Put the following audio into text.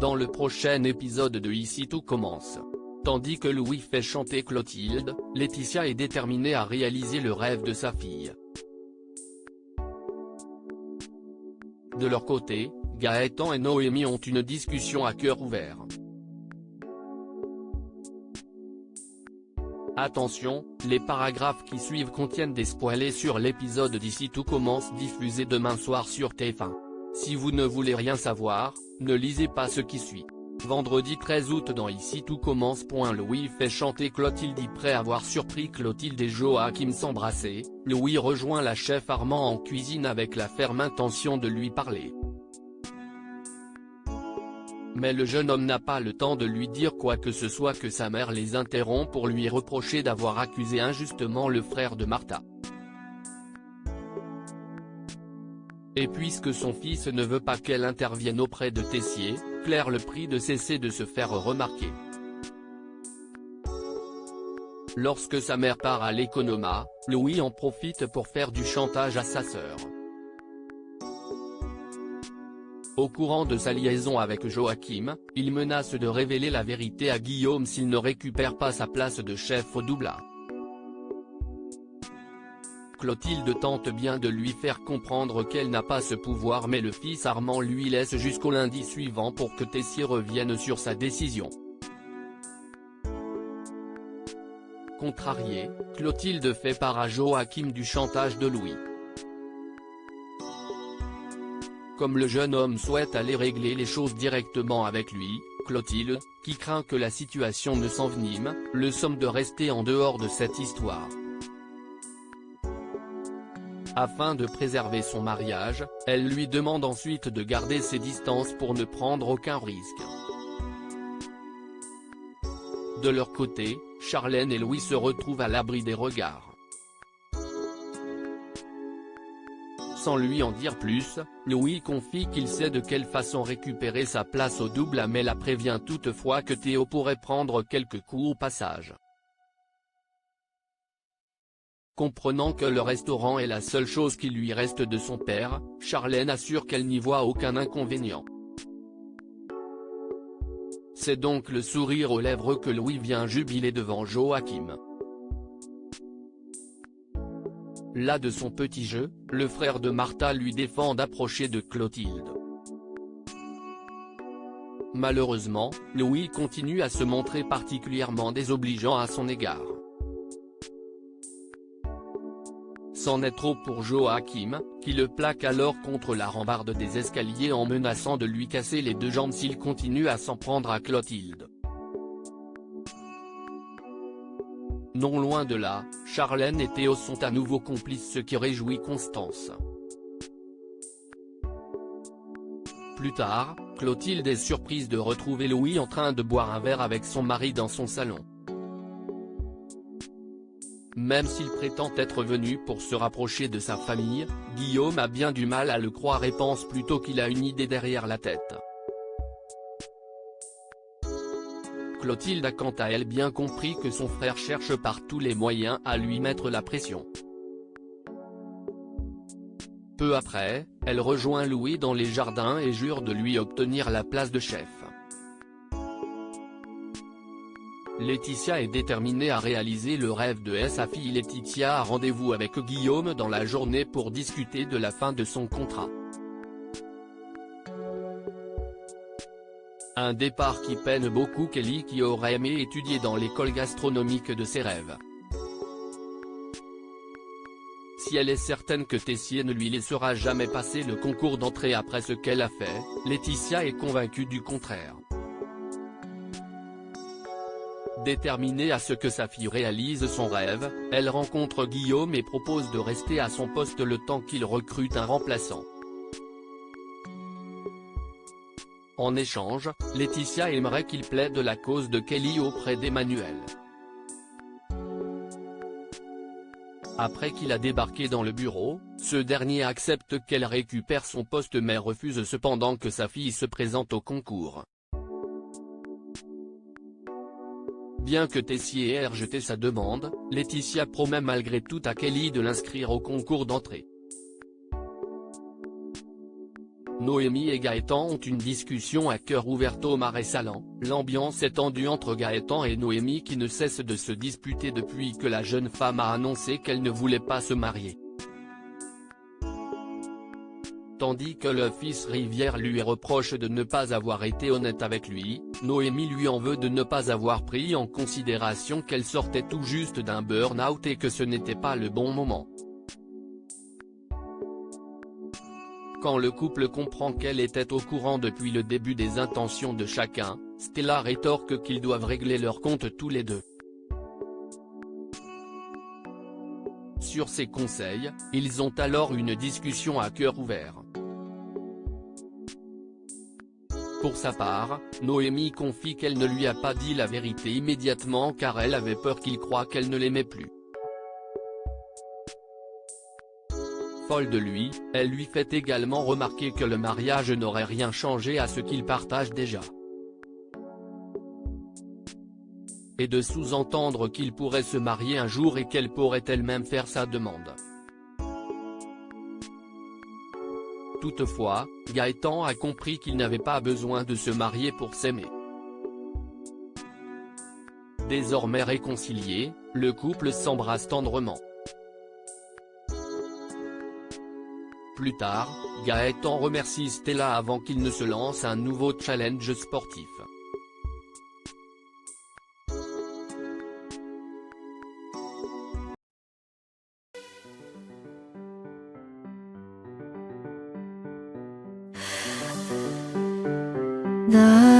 dans le prochain épisode de Ici tout commence. Tandis que Louis fait chanter Clotilde, Laetitia est déterminée à réaliser le rêve de sa fille. De leur côté, Gaëtan et Noémie ont une discussion à cœur ouvert. Attention, les paragraphes qui suivent contiennent des spoilers sur l'épisode d'Ici tout commence diffusé demain soir sur TF1. Si vous ne voulez rien savoir, ne lisez pas ce qui suit. Vendredi 13 août dans Ici tout commence. Louis fait chanter Clotilde. Après avoir surpris Clotilde et Joachim s'embrasser, Louis rejoint la chef Armand en cuisine avec la ferme intention de lui parler. Mais le jeune homme n'a pas le temps de lui dire quoi que ce soit que sa mère les interrompt pour lui reprocher d'avoir accusé injustement le frère de Martha. Et puisque son fils ne veut pas qu'elle intervienne auprès de Tessier, Claire le prie de cesser de se faire remarquer. Lorsque sa mère part à l'économat, Louis en profite pour faire du chantage à sa sœur. Au courant de sa liaison avec Joachim, il menace de révéler la vérité à Guillaume s'il ne récupère pas sa place de chef au Doubla. Clotilde tente bien de lui faire comprendre qu'elle n'a pas ce pouvoir, mais le fils Armand lui laisse jusqu'au lundi suivant pour que Tessier revienne sur sa décision. Contrariée, Clotilde fait part à Joachim du chantage de Louis. Comme le jeune homme souhaite aller régler les choses directement avec lui, Clotilde, qui craint que la situation ne s'envenime, le somme de rester en dehors de cette histoire. Afin de préserver son mariage, elle lui demande ensuite de garder ses distances pour ne prendre aucun risque. De leur côté, Charlène et Louis se retrouvent à l'abri des regards. Sans lui en dire plus, Louis confie qu'il sait de quelle façon récupérer sa place au Doubla, mais la prévient toutefois que Théo pourrait prendre quelques coups au passage. Comprenant que le restaurant est la seule chose qui lui reste de son père, Charlène assure qu'elle n'y voit aucun inconvénient. C'est donc le sourire aux lèvres que Louis vient jubiler devant Joachim. Là de son petit jeu, le frère de Martha lui défend d'approcher de Clotilde. Malheureusement, Louis continue à se montrer particulièrement désobligeant à son égard. C'en est trop pour Joachim, qui le plaque alors contre la rambarde des escaliers en menaçant de lui casser les deux jambes s'il continue à s'en prendre à Clotilde. Non loin de là, Charlène et Théo sont à nouveau complices, ce qui réjouit Constance. Plus tard, Clotilde est surprise de retrouver Louis en train de boire un verre avec son mari dans son salon. Même s'il prétend être venu pour se rapprocher de sa famille, Guillaume a bien du mal à le croire et pense plutôt qu'il a une idée derrière la tête. Clotilde a quant à elle bien compris que son frère cherche par tous les moyens à lui mettre la pression. Peu après, elle rejoint Louis dans les jardins et jure de lui obtenir la place de chef. Laetitia est déterminée à réaliser le rêve de sa fille. Laetitia a rendez-vous avec Guillaume dans la journée pour discuter de la fin de son contrat. Un départ qui peine beaucoup Kelly, qui aurait aimé étudier dans l'école gastronomique de ses rêves. Si elle est certaine que Tessier ne lui laissera jamais passer le concours d'entrée après ce qu'elle a fait, Laetitia est convaincue du contraire. Déterminée à ce que sa fille réalise son rêve, elle rencontre Guillaume et propose de rester à son poste le temps qu'il recrute un remplaçant. En échange, Laetitia aimerait qu'il plaide la cause de Kelly auprès d'Emmanuel. Après qu'il a débarqué dans le bureau, ce dernier accepte qu'elle récupère son poste mais refuse cependant que sa fille se présente au concours. Bien que Tessier ait rejeté sa demande, Laetitia promet malgré tout à Kelly de l'inscrire au concours d'entrée. Noémie et Gaëtan ont une discussion à cœur ouvert au Marais Salants. L'ambiance est tendue entre Gaëtan et Noémie qui ne cessent de se disputer depuis que la jeune femme a annoncé qu'elle ne voulait pas se marier. Tandis que le fils Rivière lui reproche de ne pas avoir été honnête avec lui, Noémie lui en veut de ne pas avoir pris en considération qu'elle sortait tout juste d'un burn-out et que ce n'était pas le bon moment. Quand le couple comprend qu'elle était au courant depuis le début des intentions de chacun, Stella rétorque qu'ils doivent régler leurs comptes tous les deux. Sur ses conseils, ils ont alors une discussion à cœur ouvert. Pour sa part, Noémie confie qu'elle ne lui a pas dit la vérité immédiatement car elle avait peur qu'il croie qu'elle ne l'aimait plus. Folle de lui, elle lui fait également remarquer que le mariage n'aurait rien changé à ce qu'ils partagent déjà. Et de sous-entendre qu'il pourrait se marier un jour et qu'elle pourrait elle-même faire sa demande. Toutefois, Gaëtan a compris qu'il n'avait pas besoin de se marier pour s'aimer. Désormais réconcilié, le couple s'embrasse tendrement. Plus tard, Gaëtan remercie Stella avant qu'il ne se lance un nouveau challenge sportif. 나